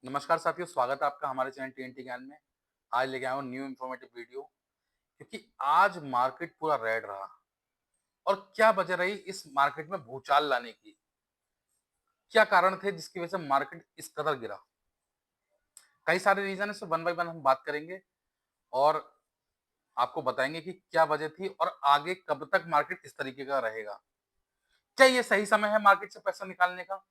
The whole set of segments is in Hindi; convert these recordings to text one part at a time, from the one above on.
नमस्कार साथियों, स्वागत है आपका हमारे चैनल टीएनटी ज्ञान में। आज लेके आया हूँ न्यू इन्फॉर्मेटिव वीडियो क्योंकि आज मार्केट पूरा रेड रहा। और क्या वजह रही इस मार्केट में भूचाल लाने की? क्या कारण थे जिसकी वजह से मार्केट इस कदर गिरा? कई सारे रीजन है, सो वन बाय वन हम बात करेंगे और आपको बताएंगे कि क्या वजह थी और आगे कब तक मार्केट इस तरीके का रहेगा। क्या ये सही समय है मार्केट से पैसा निकालने का,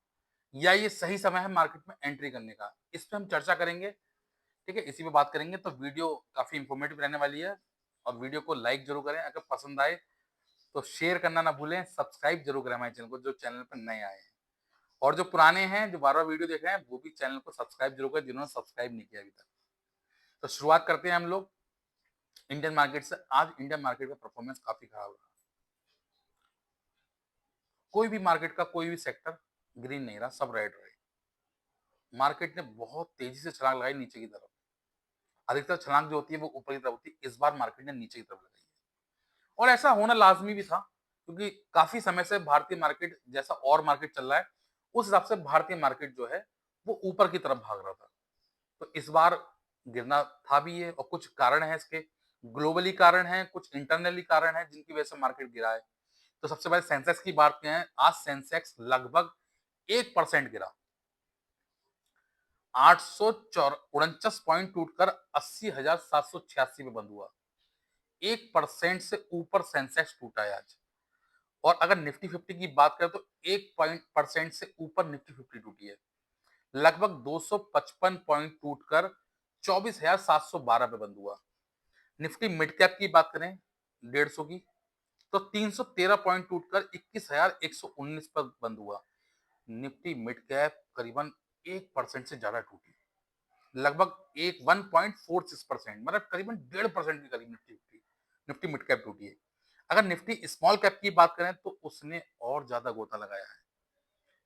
या ये सही समय है मार्केट में एंट्री करने का? इस पे हम चर्चा करेंगे। ठीक है, इसी पे बात करेंगे। तो वीडियो काफी इंफॉर्मेटिव रहने वाली है और वीडियो को लाइक जरूर करें। अगर पसंद आए तो शेयर करना ना भूलें, सब्सक्राइब जरूर करें हमारे चैनल को जो चैनल पर नए आए हैं। और जो पुराने हैं, जो बार बार वीडियो देख रहे हैं, वो भी चैनल को सब्सक्राइब जरूर करें जिन्होंने सब्सक्राइब नहीं किया अभी तक। तो शुरुआत करते हैं हम लोग इंडियन मार्केट से। आज इंडियन मार्केट का परफॉर्मेंस काफी खराब रहा। कोई भी मार्केट का कोई भी सेक्टर ग्रीन नहीं रहा, सब रेड रहे। मार्केट ने बहुत तेजी से छलांग लगाई नीचे की तरफ। अधिकतर छलांग जो होती है वो ऊपर की तरफ होती है, इस बार मार्केट ने नीचे की तरफ लगाई है। और ऐसा होना लाजमी भी था क्योंकि काफी समय से भारतीय मार्केट जैसा और मार्केट चल रहा है, उस हिसाब से भारतीय मार्केट जो है वो ऊपर की तरफ भाग रहा था। तो इस बार गिरना था भी ये, और कुछ कारण है इसके। ग्लोबली कारण है, कुछ इंटरनली कारण है जिनकी वजह से मार्केट गिरा है। तो सबसे पहले सेंसेक्स की बात करें। आज सेंसेक्स लगभग 1% गिरा। 849 पॉइंट टूटकर 80,786 पे बंद हुआ। 1% से ऊपर सेंसेक्स टूटा है आज। और अगर निफ्टी फिफ्टी की बात करें तो 1% से ऊपर निफ्टी फिफ्टी टूटी है। लगभग 255 पॉइंट टूटकर 24,712 पे बंद हुआ। निफ्टी मिड कैप की बात करें 150 की, तो 313 पॉइंट टूटकर 21,119 पर बंद हुआ। निफ्टी मिड कैप करीबन 1% से ज्यादा टूटी। लगभग 1.46%, मतलब करीबन 1.5% के करीब निफ्टी मिड कैप टूटी है। अगर निफ्टी स्मॉल कैप की बात करें तो उसने और ज्यादा गोता लगाया है।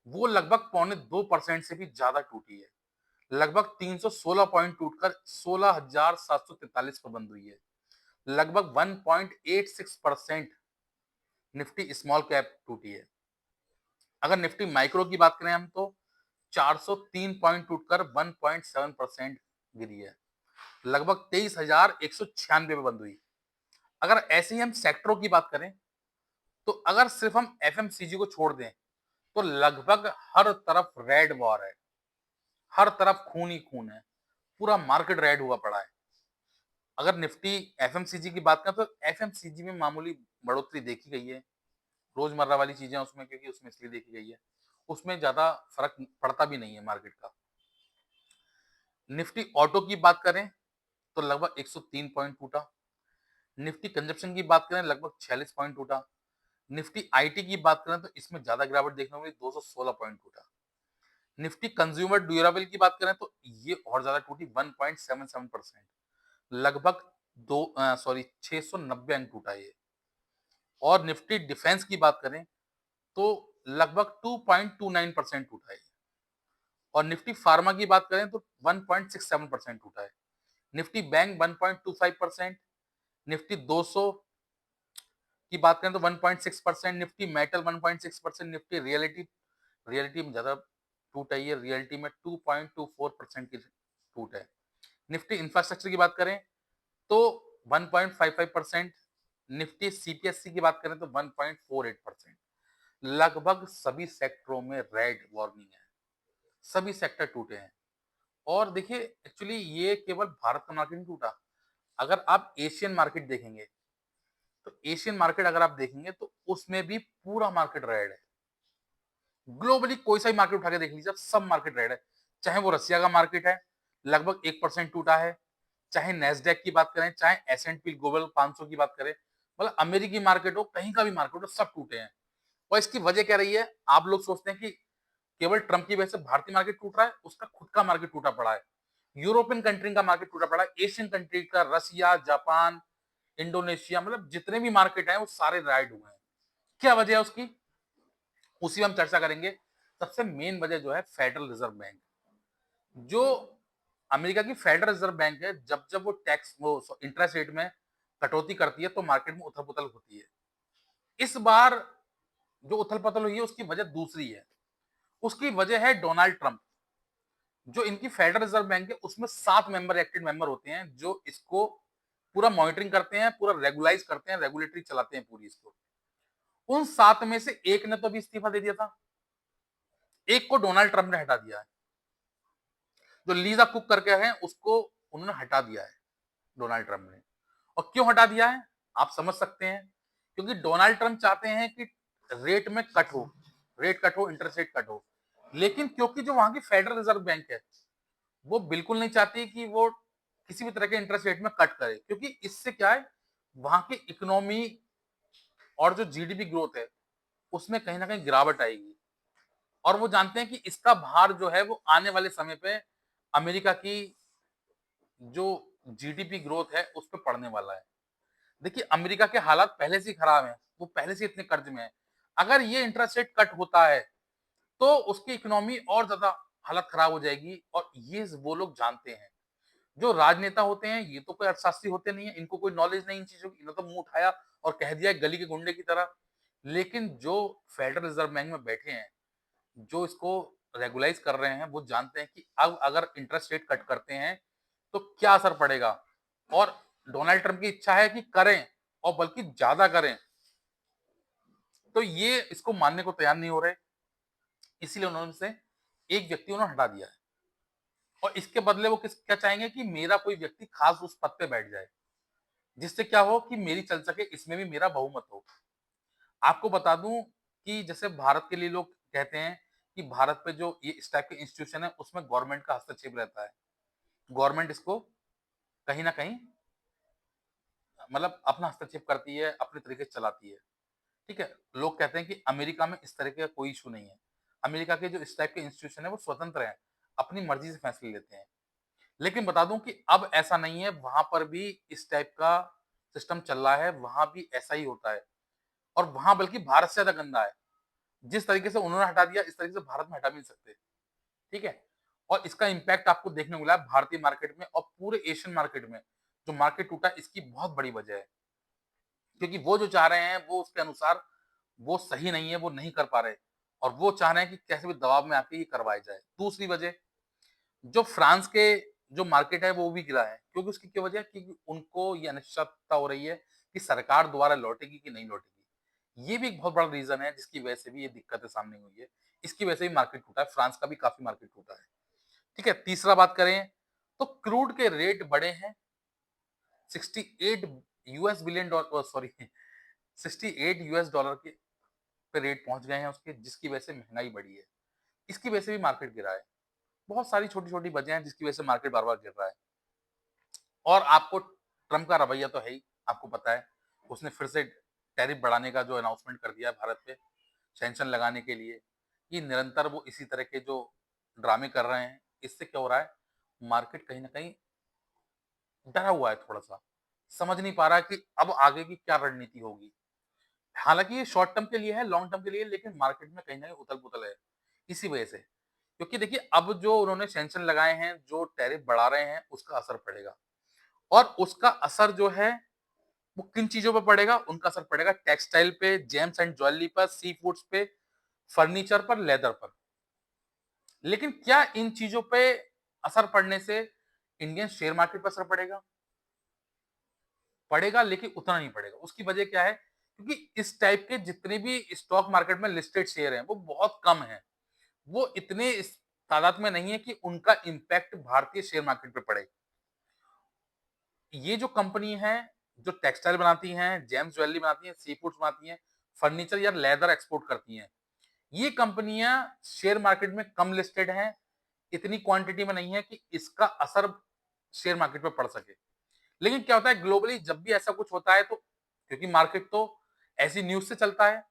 वो लगभग 2.25% से भी ज्यादा टूटी है। लगभग 316 पॉइंट टूटकर 16,743 पर बंद हुई है। लगभग 1.86% निफ्टी स्मॉल कैप टूटी है। अगर निफ्टी माइक्रो की बात करें हम तो 403 पॉइंट टूटकर 1.7% गिरी है। लगभग 23,196 पे बंद हुई। अगर ऐसे ही हम सेक्टरों की बात करें तो अगर सिर्फ हम एफएमसीजी को छोड़ दें तो लगभग हर तरफ रेड वॉर है। हर तरफ खून ही खून है। पूरा मार्केट रेड हुआ पड़ा है। अगर निफ्टी एफएमसीजी की बात करें तो एफएमसीजी में मामूली बढ़ोतरी देखी गई है। रोजमर्रा वाली चीजें उसमें, क्योंकि उसमें इसलिए देखी गई है, उसमें ज्यादा फर्क पड़ता भी नहीं है मार्केट का। निफ्टी ऑटो की बात करें तो लगभग 103 पॉइंट टूटा। निफ्टी कंजप्शन की बात करें लगभग 46 पॉइंट टूटा। निफ्टी आईटी की बात करें तो इसमें ज्यादा गिरावट देखने को मिली, 216 पॉइंट टूटा। निफ्टी कंज्यूमर ड्यूरेबल की बात करें तो ये और ज्यादा टूटी, 1.77%। लगभग 690 अंक टूटा ये। और निफ्टी डिफेंस की बात करें तो लगभग 2.29% टूटा है। और निफ्टी फार्मा की बात करें तो 1.67% टूटा है। Nifty bank 1.25%। निफ्टी 200 की बात करें तो 1.6%। Nifty metal 1.6%। Nifty reality, reality में ज्यादा टूट आई है। रियलिटी में 2.24% की टूट है। निफ्टी इंफ्रास्ट्रक्चर की बात करें तो 1.55%। निफ्टी सीपीएससी की बात करें तो 1.48%। लगभग सभी सेक्टरों में रेड वार्निंग है। सभी सेक्टर टूटे हैं। और देखिए, एक्चुअली ये केवल भारत का मार्केट नहीं टूटा। अगर आप एशियन मार्केट देखेंगे तो एशियन मार्केट अगर आप देखेंगे तो उसमें भी पूरा मार्केट रेड है। ग्लोबली कोई सा भी मार्केट उठा के देख लीजिए, सब मार्केट रेड है। चाहे वो रसिया का मार्केट है, लगभग 1% टूटा है। चाहे नेस्डेक की बात करें, चाहे एस&पी ग्लोबल 500 की बात करें, मतलब अमेरिकी मार्केट हो, कहीं का भी मार्केट हो, सब टूटे हैं। और इसकी वजह क्या रही है? आप लोग सोचते हैं कि केवल ट्रंप की वजह से भारतीय मार्केट टूट रहा है, उसका खुद का मार्केट टूटा पड़ा है। यूरोपियन कंट्री का मार्केट टूटा पड़ा है। एशियन कंट्री का, रसिया, जापान, इंडोनेशिया, मतलब जितने भी मार्केट हैं वो सारे राइड हुए हैं। क्या वजह है उसकी? उसी में हम चर्चा करेंगे। सबसे मेन वजह जो है फेडरल रिजर्व बैंक। जो अमेरिका की फेडरल रिजर्व बैंक है, जब जब वो टैक्स, वो इंटरेस्ट रेट में कटौती करती है तो मार्केट में उथल पुथल होती है। इस बार जो उथल पुथल हुई है उसकी वजह दूसरी है। उसकी वजह है डोनाल्ड ट्रंप। जो इनकी फेडरल रिजर्व बैंक है उसमें 7 मेंबर एक्टिव मेंबर होते हैं जो इसको पूरा मॉनिटरिंग करते हैं, पूरा रेगुलाइज करते हैं, रेगुलेटरी चलाते हैं पूरी इसको। उन 7 में से एक ने तो अभी इस्तीफा दे दिया था, एक को डोनाल्ड ट्रंप ने हटा दिया है। जो लीजा कुक करके है उसको उन्होंने हटा दिया है डोनाल्ड ट्रंप ने। और क्यों हटा दिया है आप समझ सकते हैं, क्योंकि डोनाल्ड ट्रंप चाहते हैं कि रेट में कट हो, रेट कट हो, इंटरेस्ट रेट कट हो। लेकिन क्योंकि जो वहां की फेडरल रिजर्व बैंक है वो बिल्कुल नहीं चाहती कि वो किसी भी तरह के इंटरेस्ट रेट में कट करे, क्योंकि इससे क्या है वहां की इकोनॉमी और जो जीडीपी ग्रोथ है उसमें कहीं ना कहीं गिरावट आएगी। और वो जानते हैं कि इसका भार जो है वो आने वाले समय पे अमेरिका की जो जीडीपी ग्रोथ है उस पर पड़ने वाला है। देखिए अमेरिका के हालात पहले से ही खराब हैं, वो पहले से इतने कर्ज में है। अगर ये इंटरेस्ट रेट कट होता है तो उसकी इकोनॉमी और ज्यादा हालत खराब हो जाएगी। और ये वो लोग जानते हैं। जो राजनेता होते हैं ये तो कोई अर्थशास्त्री होते नहीं है, इनको कोई नॉलेज नहीं इन चीजों की, इन्होंने तो मुंह उठाया और कह दिया गली के गुंडे की तरह। लेकिन जो फेडरल रिजर्व बैंक में बैठे हैं, जो इसको रेगुलाइज कर रहे हैं, वो जानते हैं कि अब अगर इंटरेस्ट रेट कट करते हैं तो क्या असर पड़ेगा। और डोनाल्ड ट्रंप की इच्छा है कि करें और बल्कि ज्यादा करें, तो ये इसको मानने को तैयार नहीं हो रहे। इसीलिए उन्होंने से एक व्यक्ति उन्होंने हटा दिया है। और इसके बदले वो किस क्या चाहेंगे कि मेरा कोई व्यक्ति खास उस पद पे बैठ जाए, जिससे क्या हो कि मेरी चल सके, इसमें भी मेरा बहुमत हो। आपको बता दूं कि जैसे भारत के लिए लोग कहते हैं कि भारत पे जो ये इस टाइप के इंस्टीट्यूशन है उसमें गवर्नमेंट का हस्तक्षेप रहता है, गवर्नमेंट इसको कहीं ना कहीं मतलब अपना हस्तक्षेप करती है, अपने तरीके से चलाती है। ठीक है, लोग कहते हैं कि अमेरिका में इस तरह का कोई इशू नहीं है। अमेरिका के जो इस टाइप के इंस्टीट्यूशन है वो स्वतंत्र है, अपनी मर्जी से फैसले लेते हैं। लेकिन बता दूं कि अब ऐसा नहीं है, वहां पर भी इस टाइप का सिस्टम चल रहा है, वहां भी ऐसा ही होता है। और वहां बल्कि भारत से ज्यादा गंदा है। जिस तरीके से उन्होंने हटा दिया इस तरीके से भारत में हटा भी नहीं सकते। ठीक है। और इसका इम्पैक्ट आपको देखने को मिला है भारतीय मार्केट में और पूरे एशियन मार्केट में। जो मार्केट टूटा इसकी बहुत बड़ी वजह है, क्योंकि वो जो चाह रहे हैं वो उसके अनुसार वो सही नहीं है, वो नहीं कर पा रहे। और वो चाह रहे हैं कि कैसे भी दबाव में आके ये करवाया जाए। दूसरी वजह, जो फ्रांस के जो मार्केट है वो भी गिरा है, क्योंकि उसकी क्या वजह है, क्योंकि उनको ये अनिश्चितता हो रही है कि सरकार दोबारा लौटेगी कि नहीं लौटेगी। ये भी एक बहुत बड़ा रीजन है जिसकी वजह से भी ये दिक्कतें सामने हुई है। इसकी वजह से भी मार्केट टूटा है, फ्रांस का भी काफी मार्केट टूटा है। ठीक है, तीसरा बात करें तो क्रूड के रेट बढ़े हैं 68 US billion dollar, sorry 68 US dollar के पे रेट पहुंच गए हैं उसके, जिसकी वजह से महंगाई बढ़ी है। इसकी वजह से भी मार्केट गिरा है। बहुत सारी छोटी छोटी वजह हैं जिसकी वजह से मार्केट बार बार गिर रहा है। और आपको ट्रम्प का रवैया तो है ही, आपको पता है उसने फिर से टैरिफ बढ़ाने का जो अनाउंसमेंट कर दिया है भारत पे, सैंक्शन लगाने के लिए। ये निरंतर वो इसी तरह के जो ड्रामे कर रहे हैं। इससे क्या हो रहा है, मार्केट कहीं ना कहीं डरा हुआ है, थोड़ा सा समझ नहीं पा रहा है कि अब आगे की क्या रणनीति होगी। हालांकि ये शॉर्ट टर्म के लिए है, लॉन्ग टर्म के लिए, लेकिन मार्केट में कहीं ना कहीं उथल पुथल है इसी वजह से। क्योंकि देखिए अब जो उन्होंने सैंक्शन लगाए हैं, जो टैरिफ बढ़ा रहे हैं, उसका असर पड़ेगा। और उसका असर जो है वो किन चीजों पर पड़ेगा, उनका असर पड़ेगा टेक्सटाइल पे, जेम्स एंड ज्वेलरी पर, सी फूड्स पे, फर्नीचर पर, लेदर पर। लेकिन क्या इन चीजों पे असर पड़ने से इंडियन शेयर मार्केट पर असर पड़ेगा? पड़ेगा, लेकिन उतना नहीं पड़ेगा। उसकी वजह क्या है, क्योंकि इस टाइप के जितने भी स्टॉक मार्केट में लिस्टेड शेयर हैं वो बहुत कम है। वो इतने इस तादाद में नहीं है कि उनका इंपैक्ट भारतीय शेयर मार्केट पे पड़े। ये जो कंपनी है जो टेक्सटाइल बनाती हैं, जेम्स ज्वेलरी बनाती हैं, सी फूड्स बनाती हैं, फर्नीचर या लेदर एक्सपोर्ट करती हैं, ये कंपनियां शेयर मार्केट में कम लिस्टेड हैं, इतनी क्वांटिटी में नहीं है कि इसका असर शेयर मार्केट पर पड़ सके। लेकिन क्या होता है ग्लोबली जब भी ऐसा कुछ होता है तो, क्योंकि मार्केट तो ऐसी न्यूज से चलता है,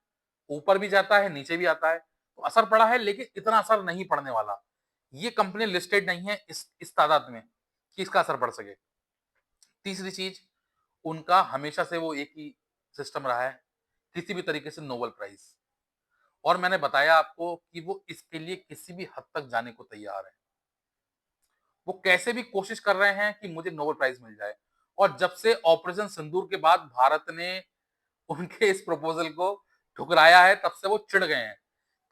ऊपर भी जाता है नीचे भी आता है, तो असर पड़ा है लेकिन इतना असर नहीं पड़ने वाला। ये कंपनी लिस्टेड नहीं है इस तादाद में कि इसका असर पड़ सके। तीसरी चीज, उनका हमेशा से वो एक ही सिस्टम रहा है, किसी भी तरीके से नोबेल प्राइज। और मैंने बताया आपको कि वो इसके लिए किसी भी हद तक जाने को तैयार है। वो कैसे भी कोशिश कर रहे हैं कि मुझे नोबेल प्राइज मिल जाए। और जब से ऑपरेशन सिंदूर के बाद भारत ने उनके इस प्रपोजल को ठुकराया है, तब से वो चिढ़ गए हैं।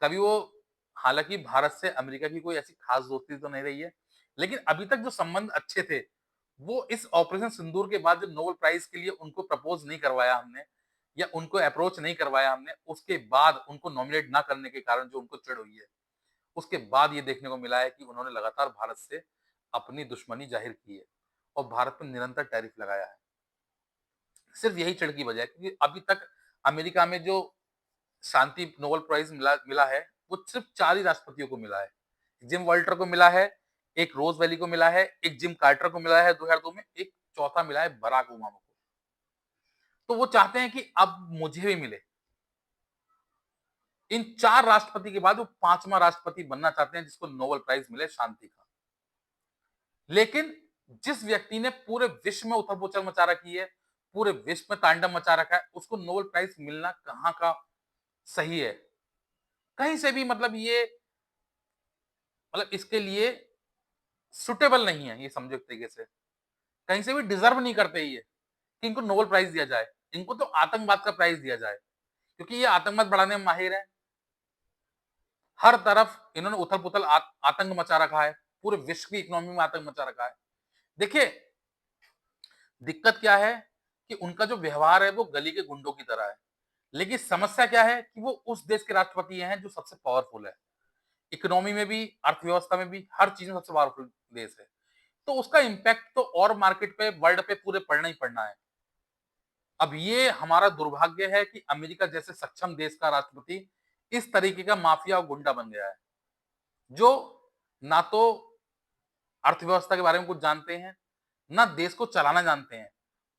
कभी वो, हालांकि भारत से अमेरिका की कोई ऐसी खास दोस्ती तो नहीं रही है, लेकिन अभी तक जो संबंध अच्छे थे, वो इस ऑपरेशन सिंदूर के बाद जो नोबेल प्राइज के लिए उनको प्रपोज नहीं करवाया हमने या उनको अप्रोच नहीं करवाया हमने, उसके बाद उनको नॉमिनेट ना करने के कारण जो उनको चिढ़ हुई है, उसके बाद ये देखने को मिला है कि उन्होंने लगातार भारत से अपनी दुश्मनी जाहिर की है और भारत पर निरंतर टैरिफ लगाया है। सिर्फ यही चिढ़ की वजह है क्योंकि अभी तक अमेरिका में जो शांति नोबेल प्राइज मिला मिला है, वो सिर्फ 4 ही राष्ट्रपतियों को मिला है। जिम वॉल्टर को मिला है, एक रोज वैली को मिला है, एक जिम कार्टर को मिला है 2002 में, एक चौथा मिला है बराक ओबामा को। तो वो चाहते हैं कि अब मुझे भी मिले। इन 4 राष्ट्रपति के बाद वो 5वां राष्ट्रपति बनना चाहते हैं जिसको नोबेल प्राइज मिले शांति का। लेकिन जिस व्यक्ति ने पूरे विश्व में उथल-पुथल मचा रखी है, पूरे विश्व में तांडव मचा रखा है, उसको नोबेल प्राइज मिलना कहाँ का सही है? कहीं से भी मतलब ये मतलब इसके लिए सुटेबल नहीं है, ये समझो एक तरीके से। कहीं से भी डिजर्व नहीं करते ये कि इनको नोबेल प्राइज दिया जाए। इनको तो आतंकवाद का प्राइज दिया जाए क्योंकि ये आतंकवाद बढ़ाने में माहिर है। हर तरफ इन्होंने उथल-पुथल आतंक मचा रखा है। पूरे विश्व की इकोनॉमी में आतंक मचा रखा है। देखिए, दिक्कत क्या है कि उनका जो व्यवहार है वो गली के गुंडों की तरह है। लेकिन समस्या क्या है कि वो उस देश के राष्ट्रपति हैं जो सबसे पावरफुल है। इकोनॉमी में भी, अर्थव्यवस्था में भी, हर चीज में सबसे पावरफुल देश है। तो उसका इम्पैक्ट तो और मार्केट पे, वर्ल्ड पे पूरे पड़ना ही पड़ना है। अब ये हमारा दुर्भाग्य है कि अमेरिका जैसे सक्षम देश का राष्ट्रपति इस तरीके का माफिया और गुंडा बन गया है, जो ना तो अर्थव्यवस्था के बारे में कुछ जानते हैं, ना देश को चलाना जानते हैं।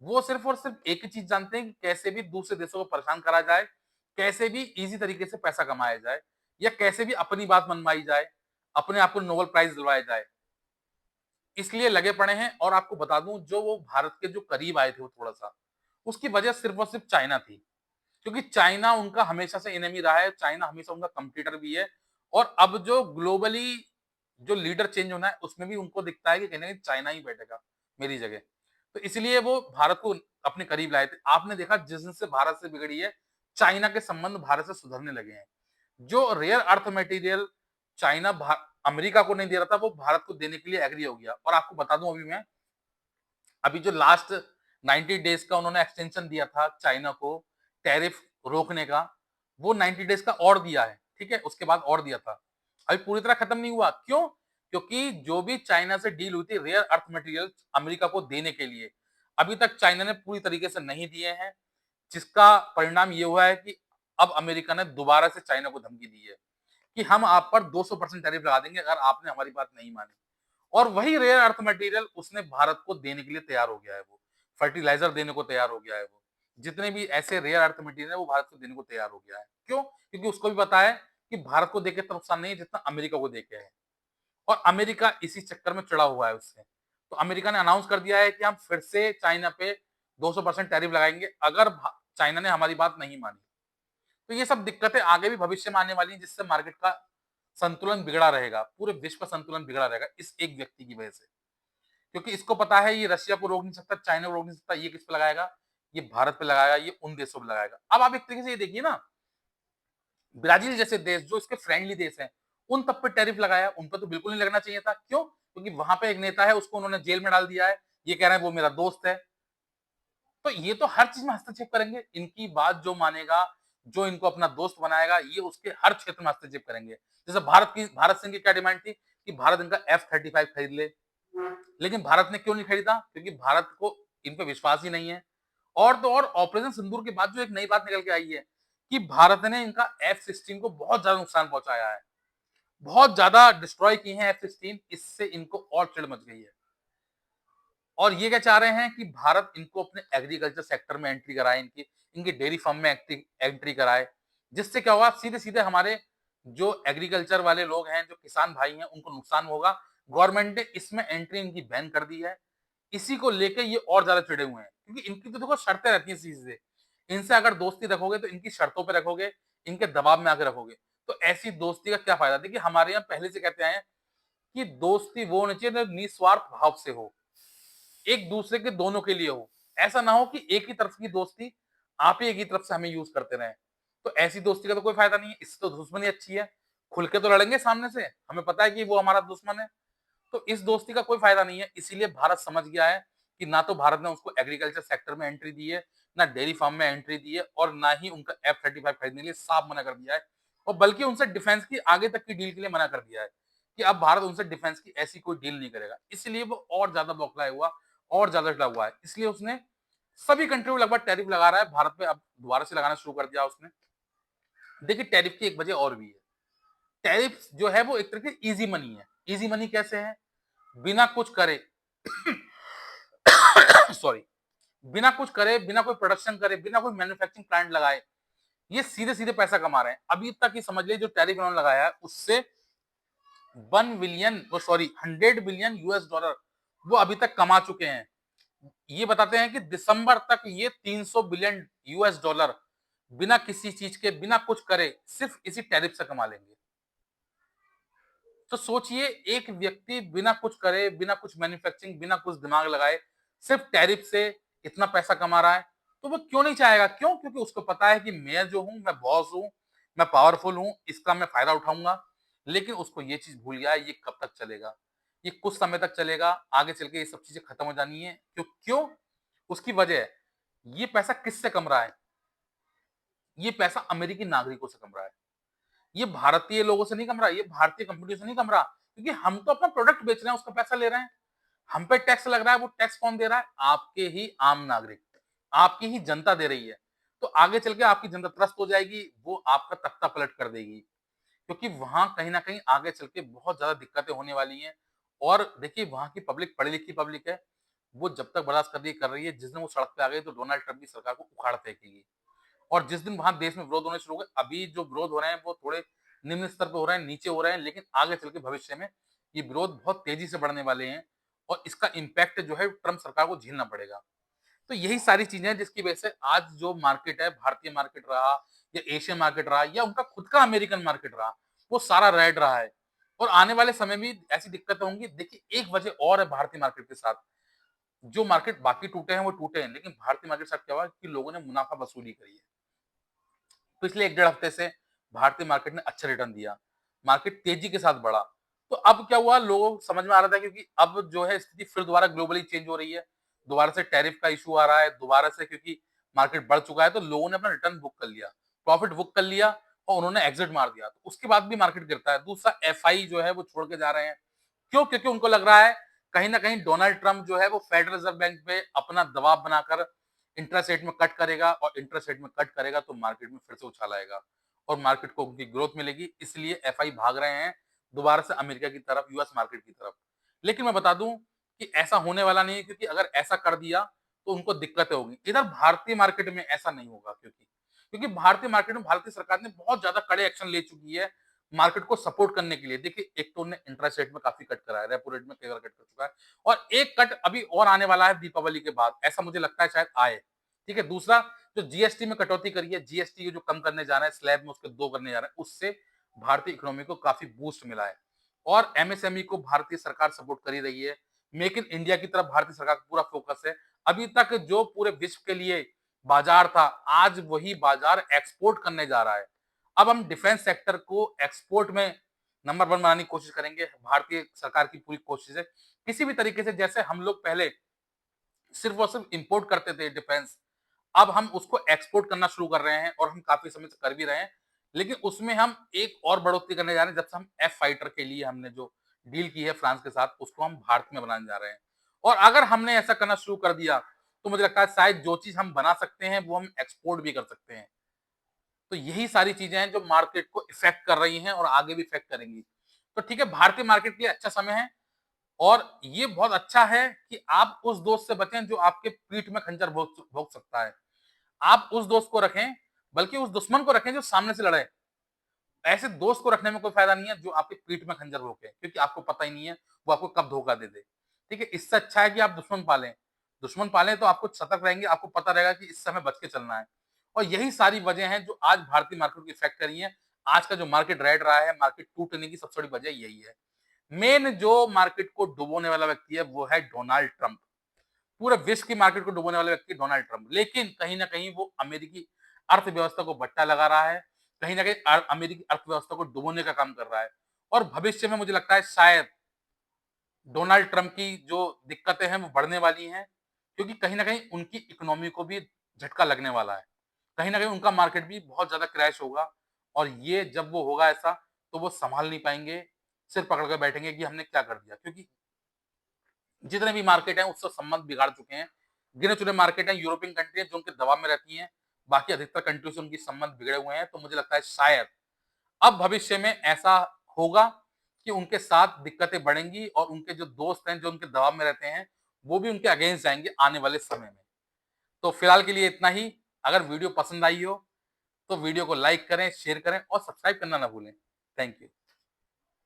वो सिर्फ और सिर्फ एक ही चीज जानते हैं कि कैसे भी दूसरे देशों को परेशान करा जाए, कैसे भी इजी तरीके से पैसा कमाया जाए या कैसे भी अपनी बात मनवाई जाए, अपने आप को नोबेल प्राइज दिलवाया जाए। इसलिए लगे पड़े हैं और आपको बता दूं जो वो भारत के जो करीब आए थे वो थोड़ा-सा, उसकी वजह सिर्फ और सिर्फ चाइना थी। क्योंकि चाइना उनका हमेशा से एनिमी रहा है, चाइना हमेशा उनका कॉम्पिटिटर भी है और अब जो ग्लोबली जो लीडर चेंज होना है उसमें भी उनको दिखता है कि कहीं न कहीं चाइना ही बैठेगा मेरी जगह। तो इसलिए वो भारत को अपने करीब लाए थे। आपने देखा जिस दिन से भारत से बिगड़ी है, चाइना के संबंध भारत से सुधरने लगे हैं। जो रेयर अर्थ मटेरियल चाइना भा अमेरिका को नहीं दे रहा था, वो भारत को देने के लिए एग्री हो गया। और आपको बता दूं अभी जो लास्ट 90 डेज का उन्होंने एक्सटेंशन दिया था चाइना को टैरिफ रोकने का, वो 90 डेज का और दिया है, ठीक है? उसके बाद और दिया था। अभी पूरी तरह खत्म नहीं हुआ। क्यों? क्योंकि जो भी चाइना से डील हुई थी रेयर अर्थ मटेरियल अमेरिका को देने के लिए, अभी तक चाइना ने पूरी तरीके से नहीं दिए हैं, जिसका परिणाम ये हुआ है कि अब अमेरिका ने दोबारा से चाइना को धमकी दी है कि हम आप पर 200% टैरिफ लगा देंगे अगर आपने हमारी बात नहीं मानी। और वही रेयर अर्थ मटेरियल उसने भारत को देने के लिए तैयार हो गया है वो। फर्टिलाइज़र देने को तैयार हो गया है वो। जितने भी ऐसे रेयर अर्थ मटेरियल है वो भारत को देने को तैयार हो गया है। क्यों? क्योंकि उसको भी पता है कि भारत को देके इतना नुकसान नहीं है जितना अमेरिका को देके है। और अमेरिका इसी चक्कर में चिढ़ा हुआ है उससे। तो अमेरिका ने अनाउंस कर दिया है कि हम फिर से चाइना पे 200% टैरिफ लगाएँगे अगर भा चाइना ने हमारी बात नहीं मानी। तो ये सब दिक्कतें आगे भी भविष्य में आने वाली हैं जिससे मार्केट का संतुलन बिगड़ा रहेगा। पूरे विश्व का संतुलन बिगड़ा रहेगा इस एक व्यक्ति की वजह से। क्योंकि इसको पता है ये रशिया को रोक नहीं सकता, चाइना को रोक नहीं सकता, ये किस पे लगाएगा? ये भारत पे लगाएगा, ये उन देशों पे लगाएगा। अब आप एक तरीके से ये देखिए ना, ब्राजील जैसे देश जो इसके फ्रेंडली देश हैं, उन तब पे टैरिफ लगाया, उन पे तो बिल्कुल नहीं लगना चाहिए था। क्यों? क्योंकि वहाँ पे एक नेता है, उसको उन्होंने जेल में डाल दिया है। ये कह रहे हैं वो मेरा दोस्त है। तो ये तो हर चीज़ में हस्तक्षेप करेंगे। इनकी बात जो मानेगा, जो इनको अपना दोस्त बनाएगा, ये उसके हर क्षेत्र में हस्तक्षेप करेंगे। जैसे भारत सिंह की क्या डिमांड थी कि भारत इनका F-35 खरीद ले। लेकिन भारत ने क्यों नहीं खरीदा? क्योंकि भारत को इन पे विश्वास ही नहीं है। और तो और ऑपरेशन सिंदूर के बाद जो एक नई बात निकल के आई है कि भारत ने इनका F-16 को बहुत ज़्यादा नुकसान पहुँचाया है। बहुत ज़्यादा डिस्ट्रॉय किए हैं F-16, इससे इनको और चिढ़ मच गई है। और ये क्या चाह रहे हैं कि भारत इनको अपने एग्रीकल्चर सेक्टर में एंट्री कराए, इनकी इनकी डेयरी फार्म में एंट्री कराए। जिससे क्या होगा सीधे-सीधे हमारे जो एग्रीकल्चर वाले लोग हैं, जो किसान भाई हैं, उनको नुकसान होगा। गवर्नमेंट ने इसमें एंट्री इनकी बैन कर दी है। इसी को लेके ये और ज़्यादा चिढ़े हुए हैं क्योंकि इनकी तो देखो शर्तें रहती हैं सीधी-सीधे। इनसे अगर दोस्ती रखोगे तो इनकी शर्तों पे रखोगे, इनके दबाव में आके रखोगे। तो ऐसी दोस्ती का क्या फ़ायदा? देखिए हमारे यहाँ पहले से कहते आए हैं कि दोस्ती वो होनी चाहिए जो निस्वार्थ भाव से हो। एक दूसरे के दोनों के लिए हो। ऐसा ना हो कि एक ही तरफ की दोस्ती आप ही एक ही तरफ से हमें यूज़ करते रहें। तो ऐसी दोस्ती का तो कोई फ़ायदा नहीं है, इससे तो दुश्मनी अच्छी है। खुल के तो लड़ेंगे सामने से, हमें पता है कि वो हमारा दुश्मन है। तो इस दोस्ती का कोई फायदा नहीं है। इसीलिए भारत समझ गया है कि ना तो भारत ने उसको एग्रीकल्चर सेक्टर में एंट्री दी है, ना डेयरी फार्म में एंट्री दी है और ना ही उनका F-35 खरीदने के लिए साफ मना कर दिया है और बल्कि उनसे डिफेंस की आगे तक की डील के लिए मना कर दिया है कि अब भारत उनसे डिफेंस की ऐसी कोई डील नहीं करेगा। इसलिए वो और ज्यादा बौखलाया हुआ और ज्यादा डरा हुआ है। इसलिए उसने सभी कंट्री को लगभग टैरिफ लगा रहा है। भारत पे अब दोबारा से लगाना शुरू कर दिया उसने। देखिए टैरिफ की एक वजह और भी है। टैरिफ जो है वो एक तरह की इजी मनी है। इजी मनी कैसे है? बिना कुछ करे सॉरी, बिना कुछ करे, बिना कोई प्रोडक्शन करे, बिना कोई मैन्युफैक्चरिंग प्लांट लगाए, ये सीधे सीधे पैसा कमा रहे हैं। अभी तक ही समझ लीजिए जो टैरिफ इन्होंने लगाया है उससे 100 बिलियन US डॉलर वो अभी तक कमा चुके हैं। ये बताते हैं कि दिसंबर तक ये 300 बिलियन US डॉलर बिना किसी चीज के, बिना कुछ करे, सिर्फ इसी टैरिफ से कमा लेंगे। तो सोचिए एक व्यक्ति बिना कुछ करे, बिना कुछ मैन्युफैक्चरिंग, बिना कुछ दिमाग लगाए, सिर्फ टैरिफ से इतना पैसा कमा रहा है। तो वो क्यों नहीं चाहेगा? क्यों? क्योंकि उसको पता है कि मैं जो हूं, मैं बॉस हूं, मैं पावरफुल हूं, इसका मैं फायदा उठाऊंगा। लेकिन उसको ये चीज भूल गया है, ये कब तक चलेगा? ये कुछ समय तक चलेगा, आगे चल के ये सब चीजें खत्म हो जानी है। क्यों? उसकी वजह है, ये पैसा किससे कम रहा है? ये पैसा अमेरिकी नागरिकों से कम रहा है। ये भारतीय लोगों से नहीं कम रहा, ये भारतीय कंपनियों से नहीं कम रहा, क्योंकि हम तो अपना प्रोडक्ट बेच रहे हैं, उसका पैसा ले रहे हैं। हम पे टैक्स लग रहा है, वो टैक्स कौन दे रहा है? आपके ही आम नागरिक, आपकी ही जनता दे रही है। तो आगे चल के आपकी जनता त्रस्त हो जाएगी, वो आपका तख्ता पलट कर देगी, क्योंकि वहां कहीं ना कहीं आगे चल के बहुत ज्यादा दिक्कतें होने वाली हैं। और देखिए वहां की पब्लिक पढ़ी लिखी पब्लिक है, वो जब तक बर्दाश्त कर रही है, जिस दिन वो सड़क पे आ गई तो डोनाल्ड ट्रंप की सरकार को उखाड़ फेंकेगी। और जिस दिन वहां देश में विरोध होने शुरू हो गए, अभी जो विरोध हो रहे हैं वो थोड़े निम्न स्तर पे हो रहे हैं, नीचे हो रहे हैं, लेकिन आगे चल के भविष्य में ये विरोध बहुत तेजी से बढ़ने वाले हैं और इसका इम्पैक्ट जो है ट्रंप सरकार को झेलना पड़ेगा। तो यही सारी चीजें हैं जिसकी वजह से आज जो मार्केट है, भारतीय मार्केट रहा या एशियन मार्केट रहा या उनका खुद का अमेरिकन मार्केट रहा, वो सारा रेड रहा है। और आने वाले समय में ऐसी दिक्कतें होंगी। देखिए एक वजह और है भारतीय मार्केट के साथ, जो मार्केट बाकी टूटे हैं वो टूटे हैं, लेकिन भारतीय मार्केट के साथ क्या हुआ कि लोगों ने मुनाफा वसूली करी है। पिछले 1 डेढ़ हफ्ते से भारतीय मार्केट ने अच्छा रिटर्न दिया, मार्केट तेजी के साथ बढ़ा। तो अब क्या हुआ, लोगों को समझ में आ रहा था, क्योंकि अब जो है स्थिति फिर दोबारा ग्लोबली चेंज हो रही है, दोबारा से टैरिफ का इशू आ रहा है, दोबारा से क्योंकि मार्केट बढ़ चुका है, तो लोगों ने अपना रिटर्न बुक कर लिया, प्रॉफिट बुक कर लिया और उन्होंने एग्जिट मार दिया। तो उसके बाद भी मार्केट गिरता है। दूसरा एफआई जो है वो छोड़ के जा रहे हैं। क्यों? क्योंकि उनको लग रहा है कहीं ना कहीं डोनाल्ड ट्रंप जो है वो फेडरल रिजर्व बैंक पे अपना दबाव बनाकर इंटरेस्ट रेट में कट करेगा, और इंटरेस्ट रेट में कट करेगा तो मार्केट में फिर से उछाल आएगा और मार्केट को उनकी ग्रोथ मिलेगी। इसलिए एफआई भाग रहे हैं दोबारा से अमेरिका की तरफ, यूएस मार्केट की तरफ। लेकिन मैं बता दूं कि ऐसा होने वाला नहीं है, क्योंकि अगर ऐसा कर दिया तो उनको दिक्कतें होगी। इधर भारतीय मार्केट में ऐसा नहीं होगा, क्योंकि क्योंकि भारतीय मार्केट में भारतीय सरकार ने बहुत ज्यादा कड़े एक्शन ले चुकी है मार्केट को सपोर्ट करने के लिए। देखिए एक तो उन्होंने इंटरेस्ट रेट में काफी कट करा है, रेपो रेट में कई बार कट कर चुका है, और एक कट अभी और आने वाला है दीपावली के बाद, ऐसा मुझे लगता है शायद आए। ठीक है, दूसरा जो जीएसटी में कटौती करी है, जीएसटी जो कम करने जा रहे हैं, स्लैब में उसके 2 करने जा रहे हैं, उससे भारतीय इकोनॉमी को काफी बूस्ट मिला है। और एमएसएमई को भारतीय सरकार सपोर्ट कर ही रही है। मेक इन इंडिया की तरफ भारतीय सरकार का पूरा फोकस है। अभी तक जो पूरे विश्व के लिए बाजार था, आज वही बाजार एक्सपोर्ट करने जा रहा है। अब हम डिफेंस सेक्टर को एक्सपोर्ट में नंबर 1 बनाने की कोशिश करेंगे। भारतीय सरकार की पूरी कोशिश है किसी भी तरीके से, जैसे हम लोग पहले सिर्फ और सिर्फ इंपोर्ट करते थे डिफेंस, अब हम उसको एक्सपोर्ट करना शुरू कर रहे हैं और हम काफी समय से कर भी रहे हैं। लेकिन उसमें हम एक और बढ़ोतरी करने जा रहे हैं, जब से हम एफ फाइटर के लिए हमने जो डील की है फ्रांस के साथ, उसको हम भारत में बनाने जा रहे हैं। और अगर हमने ऐसा करना शुरू कर दिया तो मुझे लगता है शायद जो चीज हम बना सकते हैं वो हम एक्सपोर्ट भी कर सकते हैं। तो यही सारी चीजें हैं जो मार्केट को इफेक्ट कर रही हैं और आगे भी इफेक्ट करेंगी। तो ठीक है, भारतीय मार्केट के लिए अच्छा समय है। और ये बहुत अच्छा है कि आप उस दोस्त से बचें जो आपके पीठ में खंजर भोंक भोंक सकता है। आप उस दोस्त को रखें, बल्कि उस दुश्मन को रखें जो सामने से लड़े। ऐसे दोस्त को रखने में कोई फायदा नहीं है जो आपके पीठ में खंजर भोंके, क्योंकि आपको पता ही नहीं है वो आपको कब धोखा दे दे। ठीक है, इससे अच्छा है कि आप दुश्मन पालें। दुश्मन पालें तो आपको सतर्क रहेंगे, आपको पता रहेगा कि इस समय बच के चलना है। और यही सारी वजह हैं जो आज भारतीय मार्केट को इफेक्ट करी है। आज का जो मार्केट रेड रहा है, मार्केट टूटने की सबसे बड़ी वजह यही है। मेन जो मार्केट को डुबोने वाला व्यक्ति है वो है डोनाल्ड ट्रंप। पूरे विश्व की मार्केट को डुबोने वाले व्यक्ति डोनाल्ड ट्रंप। लेकिन कहीं ना कहीं वो अमेरिकी अर्थव्यवस्था को बट्टा लगा रहा है, कहीं ना कहीं अमेरिकी अर्थव्यवस्था को डुबोने का काम कर रहा है। और भविष्य में मुझे लगता है शायद डोनाल्ड ट्रंप की जो दिक्कतें हैं वो बढ़ने वाली हैं, क्योंकि कहीं न कहीं उनकी इकोनॉमी को भी झटका लगने वाला है। कहीं न कहीं उनका मार्केट भी बहुत ज़्यादा क्रैश होगा और ये जब वो होगा ऐसा, तो वो सँभाल नहीं पाएँगे, सिर पकड़ के बैठेंगे कि हमने क्या कर दिया? क्योंकि जितने भी मार्केट हैं उससे संबंध बिगाड़ चुके हैं। गिने-चुने मार्केट हैं, यूरोपियन कंट्री हैं जो उनके दबाव में रहती हैं, बाकी अधिकतर कंट्री से उनकी संबंध बिगड़े हुए हैं, तो मुझे लगता है शायद अब भविष्य में ऐसा होगा कि उनके साथ दिक्कतें बढ़ेंगी और उनके जो दोस्त हैं, जो उनके दबाव में रहते हैं, वो भी उनके अगेंस्ट जाएँगे आने वाले समय में। तो फिलहाल के लिए इतना ही। अगर वीडियो पसंद आई हो, तो वीडियो को लाइक करें, शेयर करें और सब्सक्राइब करना ना भूलें। Thank you.